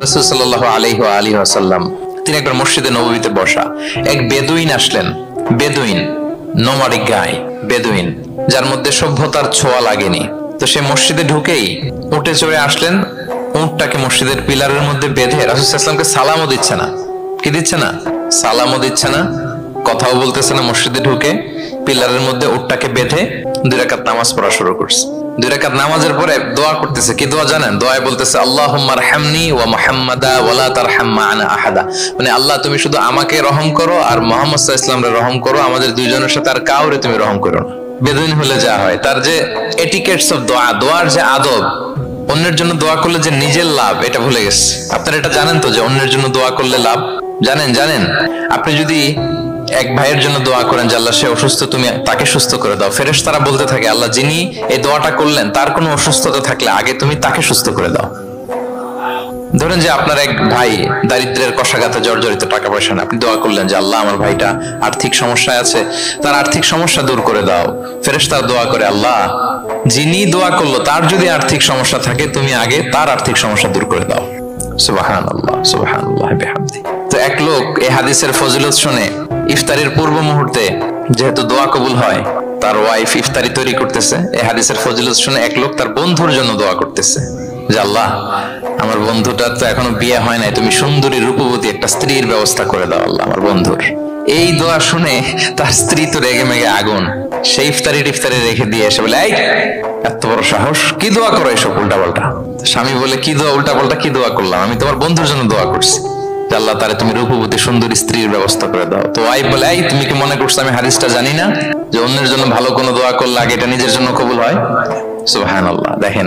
রাসূল সাল্লাল্লাহু আলাইহি ওয়া আলিহি ওয়াসাল্লাম তিনি একবার মসজিদে নববীতে বসা, এক বেদুইন আসলেন। বেদুইন, নোমাডিক গাই, বেদুইন যার মধ্যে সভ্যতার ছোঁয়া লাগেনি। তো সে মসজিদে ঢুকেই উঠে চড়ে আসলেন, উটটাকে মসজিদের পিলারের মধ্যে বেঁধে রাসূল সাল্লাল্লাহু আলাইহি ওয়াসাল্লামকে সালামও দিচ্ছে না। কি দিচ্ছে না? সালামও দিচ্ছে না, কথাও বলতেছে না। মসজিদে ঢুকে পিলারের মধ্যে উটটাকে বেঁধে 2 রাকাত নামাজ পড়া শুরু করছে। 2 রাকাত নামাজের পরে দোয়া করতেছে। কি দোয়া জানেন? দোয়ায় বলতেছে আল্লাহুম্মা আরহামনি ওয়া মুহাম্মাদা ওয়া লা তারহাম মা'আনা আহাদা। মানে আল্লাহ তুমি শুধু আমাকে রহম করো আর মুহাম্মদ সাল্লাল্লাহু আলাইহি ওয়াসাল্লামকে রহম করো, আমাদের দুইজনের সাথে আর কাউরে তুমি রহম করো না। বেদুইন হলে যা হয়, তার যে এটিকেটস অফ দোয়া, দোয়ার যে আদব, অন্যের জন্য দোয়া করলে যে নিজের লাভ এটা ভুলে গেছে। আপনারা এটা জানেন তো যে অন্যের জন্য দোয়া করলে লাভ? জানেন? আপনি যদি এক ভাইয়ের জন্য দোয়া করেন যে আল্লাহ সে অসুস্থ, তুমি তাকে সুস্থ করে দাও, ফেরেশতারা বলতে থাকে আল্লাহ যিনি এই দোয়াটা করলেন তার কোনো অসুস্থতা থাকলে আগে তুমি তাকে সুস্থ করে দাও। ধরেন যে আপনার এক ভাই দারিদ্রের কষাঘাতে জর্জরিত, টাকা পয়সা না, আপনি দোয়া করলেন যে আল্লাহ আমার ভাইটা আর্থিক সমস্যায় আছে, তার আর্থিক সমস্যা দূর করে দাও। ফেরেশতারা দোয়া করে আল্লাহ যিনি দোয়া করলো তার যদি আর্থিক সমস্যা থাকে তুমি আগে তার আর্থিক সমস্যা দূর করে দাও। সুবহানাল্লাহ, সুবহানাল্লাহ বিহামদি। তো এক লোক এই হাদিসের ফজিলত শুনে ইফতারির পূর্ব মুহূর্তে, যেহেতু দোয়া কবুল হয়, তার ওয়াইফ ইফতারি তৈরি করতেছে। এই হাদিসের ফজিলত শুনে এক লোক তার বন্ধুর জন্য দোয়া করতেছে যে আল্লাহ আমার বন্ধুটার তো এখনো বিয়ে হয় নাই, তুমি সুন্দরী রূপবতী একটা স্ত্রীর ব্যবস্থা করে দাও আল্লাহ আমার বন্ধুর। এই দোয়া শুনে তার স্ত্রী তো রেগে মেগে আগুন। সেই ইফতারি রেখে দিয়ে এসে বলে, এই এত বড় সাহস, কি দোয়া করো এসব উল্টাপাল্টা? স্বামী বলে, কি দোয়া উল্টাপাল্টা কি দোয়া করলাম? আমি তোমার বন্ধুর জন্য দোয়া করছি যে আল্লাহ তারে তুমি রূপবতী সুন্দরী স্ত্রীর ব্যবস্থা করে দাও। তো ওয়াইফ বলে, এই তুমি কি মনে করছো আমি হাদিসটা জানি না যে অন্যের জন্য ভালো কোনো দোয়া করলে আগে এটা নিজের জন্য কবুল হয়? সুবহানাল্লাহ। দেখেন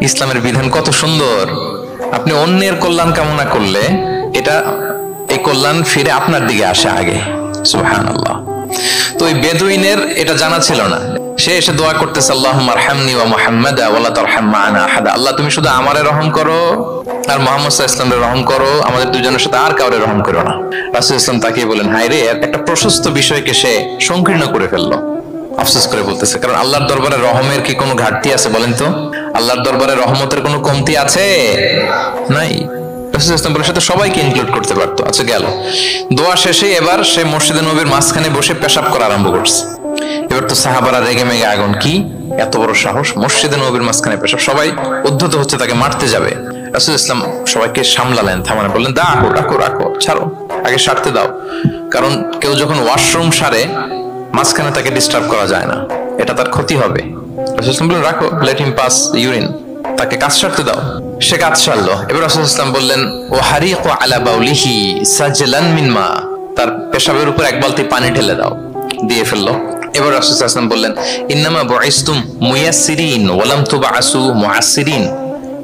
ইসলামের বিধান কত সুন্দর। আপনি অন্যের কল্যাণ কামনা করলে এটা এই কল্যাণ ফিরে আপনার দিকে আসে আগে। সুবহানাল্লাহ। তো ওই বেদুইনের এটা জানা ছিল না। সে এসে দোয়া করতেছে আল্লাহুম্মা আরহামনি ওয়া মুহাম্মাদা ওয়া লা তারহাম মা'আনা আহাদা। আল্লাহ তুমি শুধু আমারে রহম করো আর মুহাম্মদ সাল্লাল্লাহু আলাইহি ওয়াসাল্লামকে রহম করো, আমাদের দুজনের সাথে আর কাউরে রহম করো না। রাসূল সাল্লাল্লাহু আলাইহি ওয়াসাল্লাম তাকিয়ে বলেন, হায় রে, একটা প্রশস্ত বিষয়কে সে সংকীর্ণ করে ফেললো। আফসোস করে বলতেছে, কারণ আল্লাহর দরবারে রহমের কি কোনো ঘাটতি আছে বলেন তো? আল্লাহর দরবারে রহমতের কোনো কমতি আছে? নাই। সাথে সবাইকে ইনক্লুড করতে পারতো। আচ্ছা গেল, দোয়া শেষে এবার সে মসজিদে নববীর মাঝখানে বসে পেশাব করা আরম্ভ করছে। এবার তো সাহাবারা রেগে মেগে আগুন, কি এত বড় সাহস, মসজিদে নববীর মাঝখানে পেশাব! সবাই উদ্ধত হচ্ছে, তাকে মারতে যাবে। রাসূল ইসলাম সবাইকে সামলালেন, থামালেন, বললেন রাখো, ছাড়ো, আগে সারতে দাও। কারণ কেউ যখন ওয়াশরুম সারে মাঝখানে তাকে ডিস্টার্ব করা যায় না, এটা তার ক্ষতি হবে। রাসূল ইসলাম বললেন রাখো, লেট হিম পাস ইউরিন, তাকে কাজ সারতে দাও। সে কাজ সারলো। এবার রাসূল ইসলাম বললেন, ও হারিকু আলা বাউলিহি সাজলান মিন মা, তার পেশাবের উপর এক বালতি পানি ঢেলে দাও, দিয়ে ফেললো। এবার রাসূল সাল্লাল্লাহু আলাইহি ওয়াসাল্লাম বললেন, ইন্নামা বুইসতুম মুয়াসসিরিন ওয়া লাম তুবআসু মুআসসিরিন।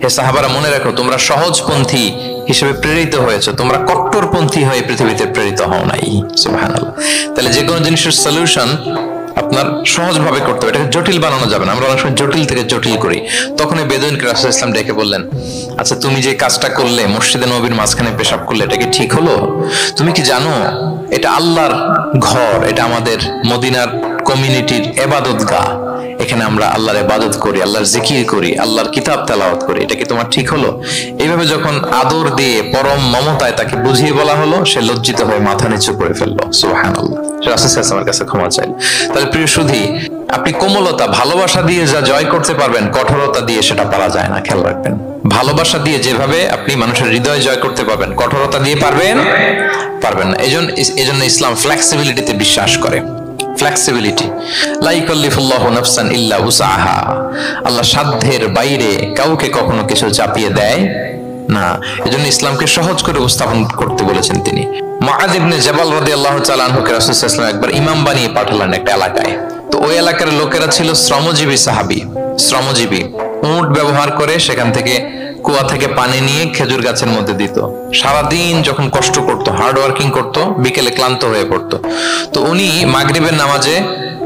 হে সাহাবারা, মনে রাখো তোমরা সহজপন্থী হিসেবে প্রেরিত হয়েছে, তোমরা কট্টরপন্থী হয়ে পৃথিবীতে প্রেরিত হও নাই। সুবহানাল্লাহ। তাহলে যে কোনো জিনিসের সলিউশন আপনার সহজভাবে করতে হবে, এটাকে জটিল বানানো যাবে না। আমরা অনেক সময় জটিল থেকে জটিল করি। তখন এই বেদুইনকে রাসূল সাল্লাল্লাহু আলাইহি ওয়াসাল্লাম ডেকে বললেন, আচ্ছা তুমি যে কাজটা করলে, মসজিদে নববীর মাঝখানে পেশাব করলে, এটা কি ঠিক হলো? তুমি কি জানো এটা আল্লাহর ঘর, এটা আমাদের মদিনার কমিউনিটির ইবাদতগাহ, এখানে আমরা আল্লাহর ইবাদত করি, আল্লাহর জিকির করি, আল্লাহর কিতাব তেলাওয়াত করি, এটা কি তোমার ঠিক হলো? এইভাবে যখন আদর দিয়ে পরম মমতায় তাকে বুঝিয়ে বলা হলো, সে লজ্জিত হয়ে মাথা নিচু করে ফেললো। সুবহানাল্লাহ। রাসূল সাল্লাল্লাহু আলাইহি ওয়াসাল্লামের কাছে ক্ষমা চাইল। তাহলে প্রিয় সুধী, আপনি কোমলতা, ভালোবাসা দিয়ে যা জয় করতে পারবেন, কঠোরতা দিয়ে সেটা পারা যায় না। খেয়াল রাখবেন, ভালোবাসা দিয়ে যেভাবে আপনি মানুষের হৃদয় জয় করতে পারবেন, কঠোরতা দিয়ে পারবেন না। এজন্য ইসলাম ফ্লেক্সিবিলিটিতে বিশ্বাস করে। ফ্লেক্সিবিলিটি, লা ইউকাল্লিফুল্লাহু নাফসান ইল্লা উসআহা। আল্লাহ সাধ্যের বাইরে কাউকে কখনো কিছু চাপিয়ে দেয় না। এজন্য ইসলামকে সহজ করে উপস্থাপন করতে বলেছেন তিনি। মুআয ইবনে জাবাল রাদিয়াল্লাহু তাআলা আনহুকে রাসূল সাল্লাল্লাহু আলাইহি ওয়াসাল্লাম একবার ইমাম বানিয়ে পাঠালেন একটা এলাকায়। তো ওই এলাকার লোকেরা ছিল শ্রমজীবী সাহাবী, শ্রমজীবী। উট ব্যবহার করে সেখান থেকে কুয়া থেকে পানি নিয়ে খেজুর গাছের মধ্যে দিত। সারাদিন যখন কষ্ট করতো, হার্ড ওয়ার্কিং করতো, বিকেলে ক্লান্ত হয়ে পড়তো। তো উনি মাগরিবের নামাজে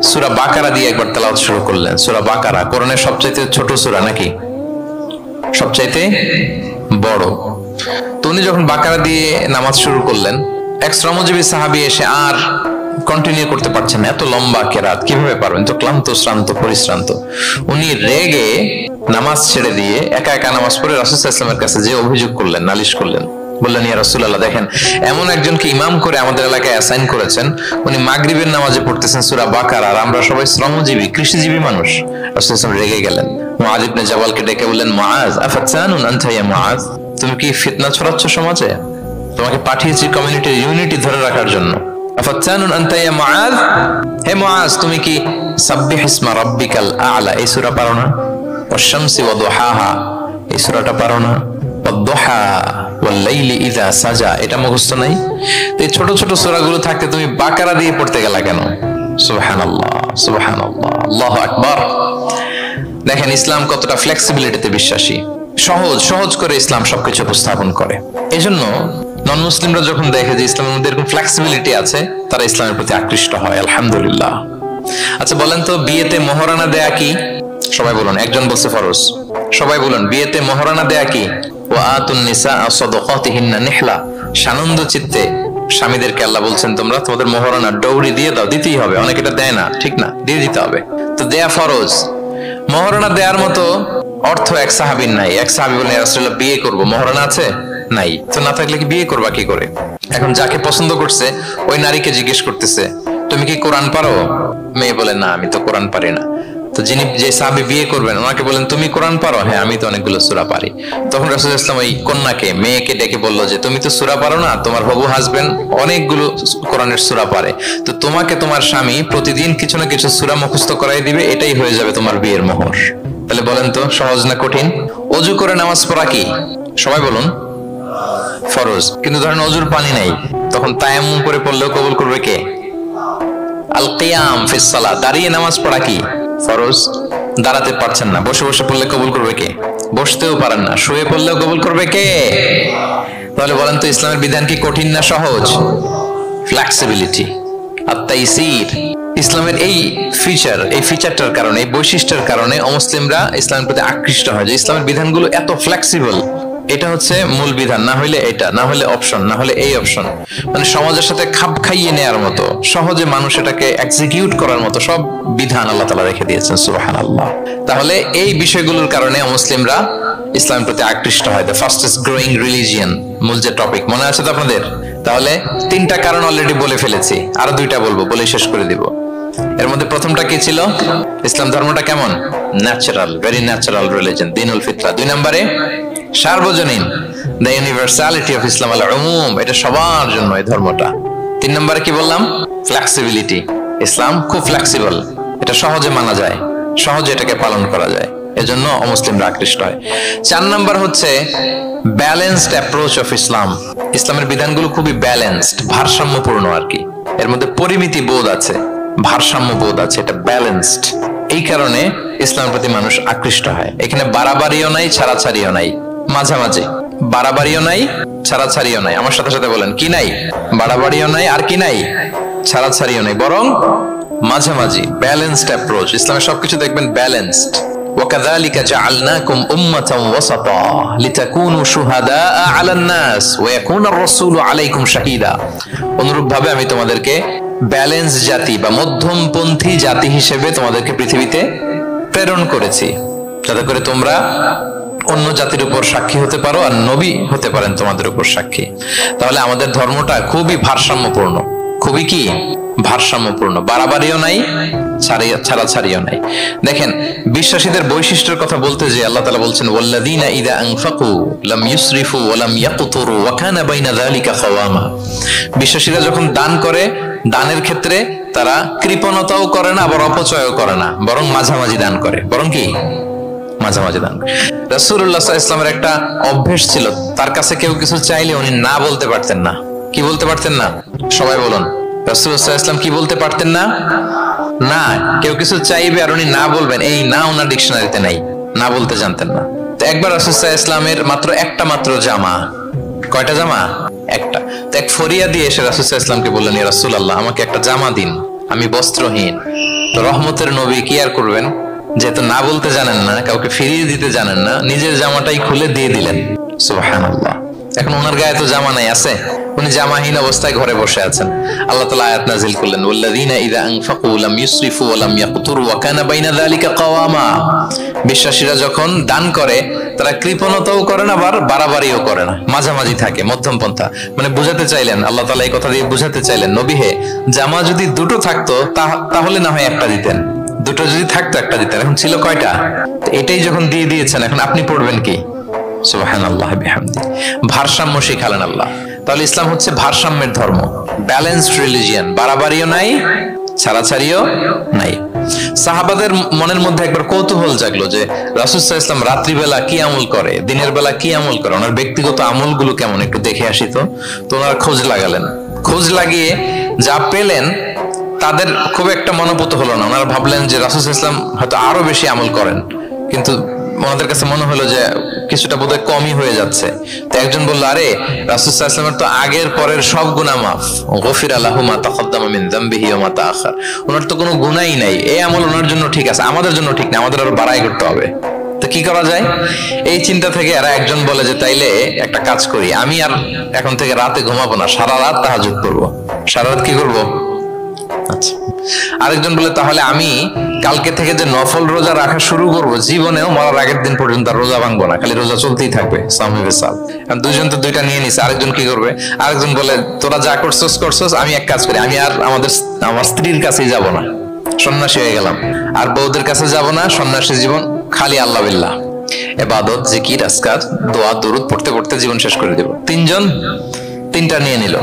সূরা বাকারা দিয়ে একবার তেলাওয়াত শুরু করলেন। সূরা বাকারা কোরআনের সবচাইতে ছোট সূরা নাকি সবচাইতে বড়? তো উনি যখন বাকারা দিয়ে নামাজ শুরু করলেন, এক শ্রমজীবী সাহাবী এসে আর কন্টিনিউ করতে পারছেন না, এত লম্বা কেরাত কিভাবে পারবেন, তো ক্লান্ত, শ্রান্ত, পরিশ্রান্ত। উনি রেগে নামাজ ছেড়ে দিয়ে একা একা নামাজ পড়ে রাসূল সাল্লাল্লাহু আলাইহি ওয়াসাল্লামের কাছে যে অভিযোগ করলেন, নালিশ করলেন, বললেন ইয়া রাসূলুল্লাহ, দেখেন এমন একজনকে ইমাম করে আমাদের এলাকায় অ্যাসাইন করেছেন, উনি মাগরিবের নামাজে পড়তেছেন সূরা বাকারা, আর আমরা সবাই শ্রমজীবী কৃষিজীবী মানুষ। রাসূল সাল্লাল্লাহু আলাইহি ওয়াসাল্লাম রেগে গেলেন। মুআয ইবনে জাবালকে ডেকে বললেন, মুআয আফাতানুন আনতা ইয়া মুআয, তুমি কি ফিতনা ছড়াচ্ছ সমাজে? তোমাকে পাঠিয়েছি কমিউনিটির ইউনিটি ধরে রাখার জন্য। আফাতানুন আনতা ইয়া মুআয, হে মুআয তুমি কি সাব্বিহ ইসমা রাব্বিকাল আ'লা এই সূরা পারো না? ওয়াশ-শামসি ওয়া দুহাহা এই সূরাটা পারো না? ওয়াদ-দুহা ওয়াল-লাইলি ইযা সাজা এটা মুখস্থ নাই? তো এই ছোট ছোট সূরাগুলো থাকতে তুমি বাকারা দিয়ে পড়তে গেলা কেন? সুবহানাল্লাহ, সুবহানাল্লাহ, আল্লাহু আকবার। দেখেন ইসলাম কতটা ফ্লেক্সিবিলিটিতে বিশ্বাসী, সহজ সহজ করে ইসলাম সবকিছু উপস্থাপন করে। এজন্য নন মুসলিমরা যখন দেখে যে ইসলামের মধ্যে এরকম ফ্লেক্সিবিলিটি আছে, তারা ইসলামের প্রতি আকৃষ্ট হয়। আলহামদুলিল্লাহ। আচ্ছা বলেন তো, বিয়েতে মোহরানা দেয়া কি? সবাই বলুন। একজন বলছে ফরজ। সবাই বলুন, বিয়েতে মোহরানা দেয়া কি? ওয়া আতুন নিসা সাদাকাতিহিন্না নিহলা, সানন্দ চিত্তে স্বামীদেরকে আল্লাহ বলছেন তোমরা তোমাদের মোহরানা ডৌরি দিয়ে দাও, দিতেই হবে। অনেক এটা দেয় না, ঠিক না, দিয়ে দিতে হবে। তো দেয়া ফরজ। মোহরানা দেওয়ার মতো অর্থ এক সাহাবীর নাই। এক সাহাবী বলেন ইয়া রাসূলুল্লাহ বিয়ে করব, মোহরানা আছে? নাই। তো না থাকলে কি বিয়ে করবা কি করে? এখন যাকে পছন্দ করছে ওই নারীকে জিজ্ঞেস করতেছে তুমি কি কোরআন পারো? মেয়ে বলে না আমি তো কোরআন পারি না। তো যিনি যে সাহাবী বিয়ে করবেন ওনাকে বলেন তুমি কোরআন পারো? হ্যাঁ আমি তো অনেকগুলো সূরা পারি। তখন রাসূলুল্লাহ সাল্লাল্লাহু আলাইহি ওয়াসাল্লাম ওই কন্যাকে মেয়েকে ডেকে বলল যে তুমি তো সূরা পারো না, তোমার হবু হাজবেন্ড অনেকগুলো কোরআনের সূরা পারে, তো তোমাকে তোমার স্বামী প্রতিদিন কিছু না কিছু সূরা মুখস্থ করাই দিবে, এটাই হয়ে যাবে তোমার বিয়ের মোহর। তাহলে বলেন তো সহজ না কঠিন? ওযু করে নামাজ পড়া কি? সবাই বলুন ফরজ। কিন্তু ধরেন ওযুর পানি নাই, তখন তায়াম্মুম করে পড়লেও কবুল করবে কে? আল কিয়াম ফিস সালাত, দাঁড়িয়ে নামাজ পড়া কি? ফরজ। দাঁড়াতে পারছেন না, বসে বসে পড়লে কবুল করবে কে? বসতেও পারেন না, শুয়ে পড়লেও কবুল করবে কে? তাহলে বলেন তো ইসলামের বিধান কি কঠিন না সহজ? ফ্লেক্সিবিলিটি আর তাইসির। ইসলামের এই ফিচারটার কারণে, এই বৈশিষ্ট্যের কারণে অমুসলিমরা ইসলামের প্রতি আকৃষ্ট হয়, যে ইসলামের বিধানগুলো এত ফ্লেক্সিবল। এটা হচ্ছে মূল বিধান, না হইলে এটা, না হলে অপশন, না হলে এই অপশন, মানে সমাজের সাথে খাপ খাইয়ে নেয়ার মতো, সহজে মানুষ এটাকে এক্সিকিউট করার মতো সব বিধান আল্লাহ তাআলা রেখে দিয়েছেন। সুবহানাল্লাহ। তাহলে এই বিষয়গুলোর কারণে মুসলিমরা ইসলামের প্রতি আকৃষ্ট হয়। দ্য ফাস্টেস্ট গ্রোয়িং রিলিজিয়ন, মূল যে টপিক মনে আছে তো আপনাদের? তাহলে 3টা কারণ অলরেডি বলে ফেলেছি, আরো 2টা বলবো, বলে শেষ করে দিব। এর মধ্যে প্রথমটা কি ছিল? ইসলাম ধর্মটা কেমন? ন্যাচারাল, ভেরি ন্যাচারাল রিলিজিয়ন, দীনুল ফিতরা। 2 নম্বরে সার্বজনীন, দ্য ইউনিভার্সালিটি অফ ইসলাম, আল উমুম, এটা সবার জন্য এই ধর্মটা। 3 নম্বরে কি বললাম? ফ্লেক্সিবিলিটি। ইসলাম খুব ফ্লেক্সিবল, এটা সহজে মানা যায়, সহজে এটাকে পালন করা যায়, এজন্য অমুসলিমরা আকৃষ্ট হয়। 4 নম্বর হচ্ছে ব্যালেন্সড অ্যাপ্রোচ অফ ইসলাম। ইসলামের বিধানগুলো খুবই ব্যালেন্সড, ভারসাম্যপূর্ণ আর কি। এর মধ্যে পরিমিতি বোধ আছে, ভারসাম্য বোধ আছে, এটা ব্যালেন্সড। এই কারণে ইসলামের প্রতি মানুষ আকৃষ্ট হয়। এখানে বাড়াবাড়িও নাই, ছাড়াছাড়িও নাই, মাঝামাঝি। বাড়াবাড়িও নাই, ছাড়াছাড়িও নাই। আমার সাথে সাথে বলেন কি নাই? বাড়াবাড়িও নাই, আর কি নাই? ছাড়াছাড়িও নাই, বরং মাঝামাঝি, ব্যালেন্সড অ্যাপ্রোচ। ইসলামে সবকিছু দেখবেন ব্যালেন্সড। وكذلك جعلناكم أمة وسطا لتكونوا شهداء على الناس ويكون الرسول عليكم شهيدا। অনুরূপভাবে আমি তোমাদেরকে ব্যালেন্স জাতি বা মধ্যমপন্থী জাতি হিসেবে তোমাদেরকে পৃথিবীতে প্রেরণ করেছি, যাতে করে তোমরা অন্য জাতির উপর সাক্ষী হতে পারো আর নবী হতে পারেন তোমাদের উপর সাক্ষী। তাহলে আমাদের ধর্মটা খুবই ভারসাম্যপূর্ণ, খুবই কি ভারসাম্যপূর্ণ, বাড়াবাড়িও নাই, ছাড়াছাড়িও নাই। দেখেন বিশ্বাসীদের বৈশিষ্ট্যের কথা বলতে যে আল্লাহ তাআলা বলছেন ওয়াল্লাযীনা ইযা আনফাকু লাম ইউসরিফু ওয়া লাম ইয়াকতুরু ওয়া কানা বাইনা যালিকা কাওয়ামা। বিশ্বাসীরা যখন দান করে, দানের ক্ষেত্রে তারা কৃপণতাও করে না, আবার অপচয়ও করে না, বরং মাঝামাঝি দান করে। বরং কি মাঝামাঝি দান। রাসূলুল্লাহ সাল্লাল্লাহু আলাইহি ওয়াসাল্লামের একটা অভ্যাস ছিল, তার কাছে কেউ কিছু চাইলে উনি না বলতে পারতেন না। কি বলতে পারতেন না? সবাই বলুন। রাসূলুল্লাহ সাল্লাল্লাহু আলাইহি ওয়াসাল্লাম কি বলতে পারতেন না? না। কেউ কিছু চাইবে আর উনি না বলবেন, এই না ওনার ডিকশনারিতে নাই, না বলতে জানতেন না। তো একবার রাসূল সাল্লাল্লাহু আলাইহি ওয়াসাল্লামের মাত্র একটা মাত্র জামা, কয়টা জামা? একটা। তো এক ফরিয়া দিয়ে এসে রাসূল সাল্লাল্লাহু আলাইহি ওয়াসাল্লামকে বললেন ইয়া রাসূলুল্লাহ আমাকে একটা জামা দিন, আমি বস্ত্রহীন। তো রহমতের নবী কি আর করবেন, যেহেতু না বলতে জানেন না, কাউকে ফিরিয়ে দিতে জানেন না, নিজের জামাটাই খুলে দিয়ে দিলেন। সুবহানাল্লাহ। এখন ওনার গায়ে তো জামা নাই, আছে? উনি জামাহীন অবস্থায় ঘরে বসে আছেন। আল্লাহ তাআলা আয়াত নাযিল করলেন, ওয়াল্লাযীনা ইযা আনফাকু লাম ইউসরিফু ওয়া লাম ইয়াকতুরু ওয়া কানা বাইনা যালিকা কাওয়ামা। বিশ্বাসীরা যখন দান করে তারা কৃপণতাও করে না, আবার বাড়াবাড়িও করে না, মাঝামাঝি থাকে, মধ্যম পন্থা। মানে বুঝাতে চাইলেন, আল্লাহ তাআলা এই কথা দিয়ে বুঝাতে চাইলেন, নবী হে, জামা যদি দুটো থাকতো তাহলে না হয় একটা দিতেন, দুটো যদি থাকতো একটা দিতেন। এখন ছিল কয়টা? এটাই যখন দিয়ে দিয়েছেন, এখন আপনি পড়বেন কি? সুবহানাল্লাহ বিহামদি। ভারসাম্য শিখালেন আল্লাহ। তাহলে ইসলাম হচ্ছে ভারসাম্যের ধর্ম, ব্যালেন্সড রিলিজিয়ান। বাড়াবাড়িও নাই, ছাড়াছাড়িও নাই। সাহাবাদের মনের মধ্যে একবার কৌতূহল জাগলো যে রাসূল সাল্লাল্লাহু আলাইহি ওয়াসাল্লাম রাত্রিবেলা কি আমল করে, দিনের বেলা কি আমল করে, ওনার ব্যক্তিগত আমলগুলো কেমন, একটু দেখে আসি। তো ওনার খোঁজ লাগালেন। খোঁজ লাগিয়ে যা পেলেন তাদের খুব একটা মনোভূত হলো না। ওনারা ভাবলেন যে রাসূল সাল্লাল্লাহু আলাইহি ওয়াসাল্লাম হয়তো আরো বেশি আমল করেন, কিন্তু ওনাদের কাছে মনে হলো যে কিছুটা বোধহয় কমই হয়ে যাচ্ছে। তো একজন বলল, আরে রাসূল সাল্লাল্লাহু আলাইহি ওয়াসাল্লামের তো আগের পরের সব গুনাহ মাফ, গফিরা লাহু মা তাকদ্দামা মিন যামবিহি ওয়া মা তাআখার। ওনার তো কোনো গুনাহই নাই, এই আমল ওনার জন্য ঠিক আছে, আমাদের জন্য ঠিক না, আমাদের আরো বাড়াই করতে হবে। তো কি করা যায়? এই চিন্তা থেকে এরা একজন বলে যে তাইলে একটা কাজ করি, আমি আর এখন থেকে রাতে ঘুমাবো না, সারা রাত তাহাজ্জুদ করবো। সারা রাত কি করবো? আচ্ছা। আরেকজন বলে তাহলে আমি কালকে থেকে যে নফল রোজা রাখা শুরু করব, জীবনেও মরার আগের দিন পর্যন্ত রোজা ভাঙবো না, খালি রোজা চলতেই থাকবে। দুইজন তো দুইটা নিয়ে নিছে। আরেকজন কি করবে? আরেকজন বলে তোরা যা করছস, আমি এক কাজ করি, আমি আর আমার স্ত্রীর কাছেই যাব না, সন্ন্যাসী হয়ে গেলাম, আর বউদের কাছে যাব না, সন্ন্যাসী জীবন, খালি আল্লাহ বিল্লাহ, ইবাদত, জিকির, আজকার, দোয়া, দরুদ পড়তে পড়তে জীবন শেষ করে দেব। তিনজন তিনটা নিয়ে নিল।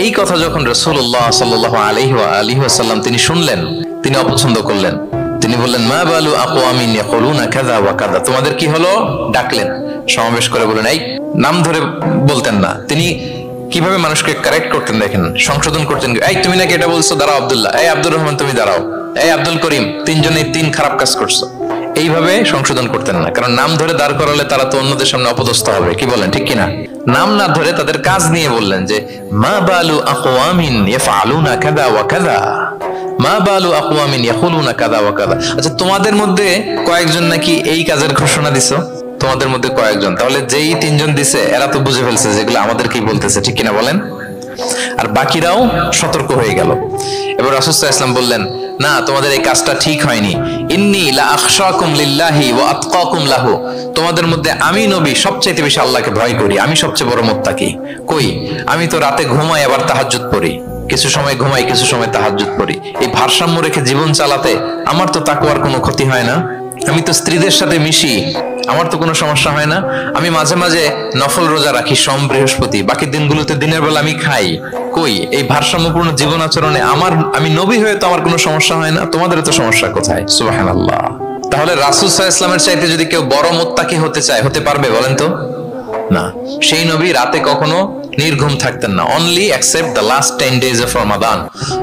এই কথা যখন রাসূলুল্লাহ সাল্লাল্লাহু আলাইহি ওয়া আলিহি ওয়াসাল্লাম তিনি শুনলেন, তিনি অপছন্দ করলেন। তিনি বললেন, মা বালু আকওয়ামিন ইয়াকুলুনা কাযা ওয়া কাযা। তোমাদের কি হলো? ডাকলেন, সমাবেশ করে বলেন, এই নাম ধরে বলতেন না। তিনি কিভাবে মানুষকে কারেক্ট করতেন দেখেন, সংশোধন করতেন। এই তুমি নাকি এটা বলছো, দাঁড়াও আব্দুল্লাহ, এই আব্দুর রহমান তুমি দাঁড়াও, এই আব্দুল করিম, তিনজনেই তিন খারাপ কাজ করছো। এইভাবে সংশোধন করতেন না, কারণ নাম ধরে দাঁড় করালে তারা তো অন্যদের সামনে অপদস্থ হবে। কি বলেন, ঠিক কিনা? নাম না ধরে তাদের কাজ নিয়ে বললেন যে মা বালু আকওয়ামিন ইয়াফআলুনা কাযা ওয়া কাযা, মা বালু আকওয়ামিন ইয়াকুলুনা কাযা ওয়া কাযা। আচ্ছা, তোমাদের মধ্যে কয়েকজন নাকি এই কাজের ঘোষণা দিছো, তোমাদের মধ্যে কয়েকজন। তাহলে যেই তিনজন দিছে এরা তো বুঝে ফেলছে যেগুলো আমাদেরকেই বলতেছে, ঠিক কিনা বলেন? আর বাকিরাও সতর্ক হয়ে গেল। এবার রাসূল সাল্লাল্লাহু আলাইহি ওয়াসাল্লাম বললেন, না, তোমাদের এই কাজটা ঠিক হয়নি। ইন্নী লা আখশাকুম লিল্লাহি ওয়া আতকাকুম লাহু। তোমাদের মধ্যে আমি নবী সবচেয়ে বেশি আল্লাহকে ভয় করি, আমি সবচেয়ে বড় মুত্তাকি। কই, আমি তো রাতে ঘুমাই আবার তাহাজ্জুদ পড়ি, কিছু সময় ঘুমাই কিছু সময় তাহাজ্জুদ পড়ি। এই ভারসাম্য রেখে জীবন চালাতে আমার তো তাকওয়ার কোনো ক্ষতি হয় না। আমি তো স্ত্রীদের সাথে মিশি, আমার তো কোনো সমস্যা হয় না। আমি মাঝে মাঝে নফল রোজা রাখি সোম বৃহস্পতি, বাকি দিনগুলোতে দিনের বেলা আমি খাই। কই, এই ভারসাম্যপূর্ণ জীবন আচরণে আমি নবী হয়ে তো আমার কোনো সমস্যা হয় না, তোমাদের তো সমস্যা কোথায়? সুবহানাল্লাহ। তাহলে রাসূল সাল্লাল্লাহু আলাইহি ওয়াসাল্লামের চাইতে যদি কেউ বড় মুত্তাকি হতে চায়, হতে পারবে বলেন তো? না। সেই নবী রাতে কখনো নির্ঘুম থাকতেন না, only except the last 10 days of Ramadan.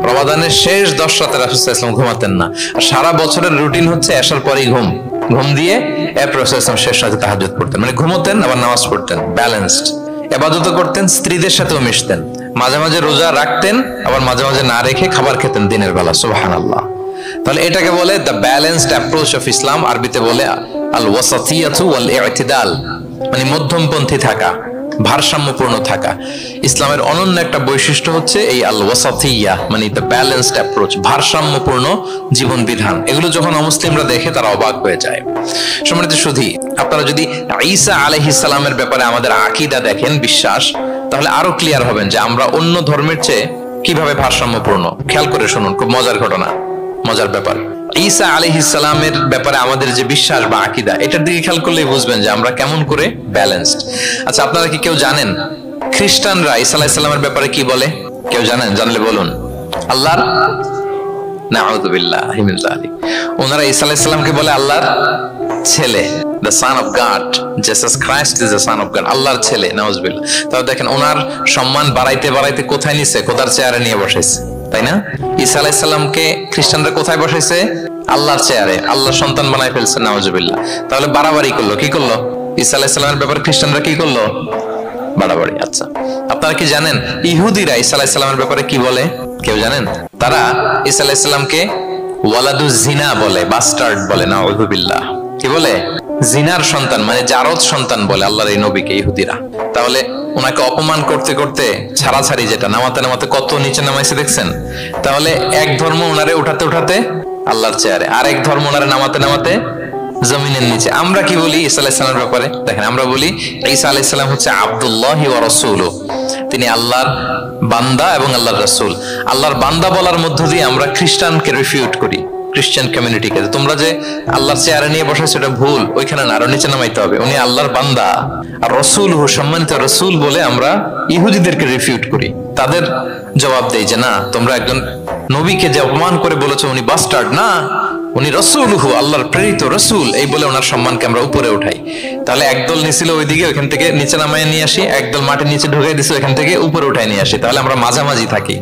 রমাদানের শেষ 10 রাতে রাসূল সাল্লাল্লাহু আলাইহি ওয়াসাল্লাম ঘুমাতেন না। আর সারা বছরের রুটিন হচ্ছে এশার পরেই ঘুম দিয়ে এরপর রাসূল সাল্লাল্লাহু আলাইহি ওয়াসাল্লাম শেষ রাতে তাহাজ্জুদ পড়তেন। মানে ঘুমোতেন আবার নামাজ পড়তেন, ব্যালেন্সড। ইবাদত করতেন, স্ত্রীদের সাথেও মিশতেন, মাঝে মাঝে রোজা রাখতেন, আবার মাঝে মাঝে না রেখে খাবার খেতেন দিনের বেলা। সুবহানাল্লাহ। তাহলে এটাকে বলে the balanced approach of Islam. আরবিতে বলে আল ওয়াসাতিয়াতু ওয়াল ইতিদাল, মানে মধ্যমপন্থী থাকা, ভারসাম্যপূর্ণ থাকা। ইসলামের অনন্য একটা বৈশিষ্ট্য হচ্ছে এই আল ওয়াসাতিয়া, মানে দ্য ব্যালেন্সড অ্যাপ্রোচ, ভারসাম্যপূর্ণ জীবন বিধান। এগুলো যখন অমুসলিমরা দেখে তারা অবাক হয়ে যায়। সম্মানিত সুধী, আপনারা যদি ঈসা আলাইহিস সালামের ব্যাপারে আমাদের আকীদা দেখেন, বিশ্বাস, তাহলে আরো ক্লিয়ার হবেন যে আমরা অন্য ধর্মের চেয়ে কিভাবে ভারসাম্যপূর্ণ। খেয়াল করে শুনুন, খুব মজার ঘটনা, মজার ব্যাপার। ঈসা আলাইহিস সালামের ব্যাপারে আমাদের যে বিশ্বাস বা আকীদা, এটার দিকে খেয়াল করলেই বুঝবেন যে আমরা কেমন করে ব্যালেন্সড। আচ্ছা, আপনারা কি কেউ জানেন খ্রিস্টানরা ঈসা আলাইহিস সালামের ব্যাপারে কি বলে? কেউ জানেন? জানলে বলুন। আল্লাহর, নাউযু বিল্লাহি মিন যালিক, ওনারা ঈসা আলাইহিস সালামকে বলে আল্লাহর ছেলে, the son of God, Jesus Christ is the son of God, আল্লাহর ছেলে, নাউযু বিল্লাহ। তাও দেখেন ওনার সম্মান বাড়াইতে বাড়াইতে কোথায় নিছে? খোদার চেয়ারে নিয়ে বসাইছে, তাই না? ঈসা আলাইহিস সালামকে খ্রিস্টানরা কোথায় বসাইছে? আল্লাহর চেয়ারে, আল্লাহর সন্তান বানায় ফেলছে, নাউযু বিল্লাহ। তাহলে বাড়াবাড়ি করলো, কি করলো? ঈসা আলাইহিস সালামের ব্যাপারে খ্রিস্টানরা কি করলো? বাড়াবাড়ি। আচ্ছা, আপনারা কি জানেন ইহুদিরা ঈসা আলাইহিস সালামের ব্যাপারে কি বলে? কেউ জানেন? তারা ঈসা আলাইহিস সালামকে ওয়ালাদুজ জিনা বলে, বাস্টার্ড বলে, নাউযু বিল্লাহ। কি বলে? জিনার সন্তান, মানে জারদ সন্তান বলে আল্লাহর এই নবীকে ইহুদিরা। তাহলে ওনাকে অপমান করতে করতে ছাড়াছাড়ি, যেটা নামাতে নামাতে কত নিচে নামাইছে দেখছেন। তাহলে এক ধর্ম ওনারে উঠাতে উঠাতে আল্লাহর চেয়ারে, আর এক ধর্ম ওনারে নামাতে নামাতে জমিনের নিচে। আমরা কি বলি ঈসা আলাইহিস সালামের ব্যাপারে? দেখেন, আমরা বলি ঈসা আলাইহিস সালাম হচ্ছে আব্দুল্লাহি ওয়া রাসূলুহু, তিনি আল্লাহর বান্দা এবং আল্লাহর রাসূল। আল্লাহর বান্দা বলার মধ্য দিয়ে আমরা খ্রিস্টানকে রিফিউট করি, খ্রিস্টান কমিউনিটিকে, তোমরা যে আল্লাহর চেয়ারে নিয়ে বসাইছো এটা ভুল, ওইখানে না, আরো নিচে নামাইতে হবে, উনি আল্লাহর বান্দা। আর রাসূলুহু, সম্মানিত রাসূল বলে আমরা ইহুদিদেরকে রিফিউট করি, তাদের জবাব দেই যে না, তোমরা একজন নবীকে যে অপমান করে বলেছো উনি বাস্টার্ড, না, উনি রাসূলুহু, আল্লাহর প্রেরিত রাসূল, এই বলে ওনার সম্মানকে আমরা উপরে উঠাই। তাহলে একদল নিছিল ওইদিকে, ওইখান থেকে নিচে নামায় নিয়ে আসি, একদল মাটির নিচে ঢুকাই দিছে, ওইখান থেকে উপরে উঠাই নিয়ে আসি, তাহলে আমরা মাঝামাঝি থাকি।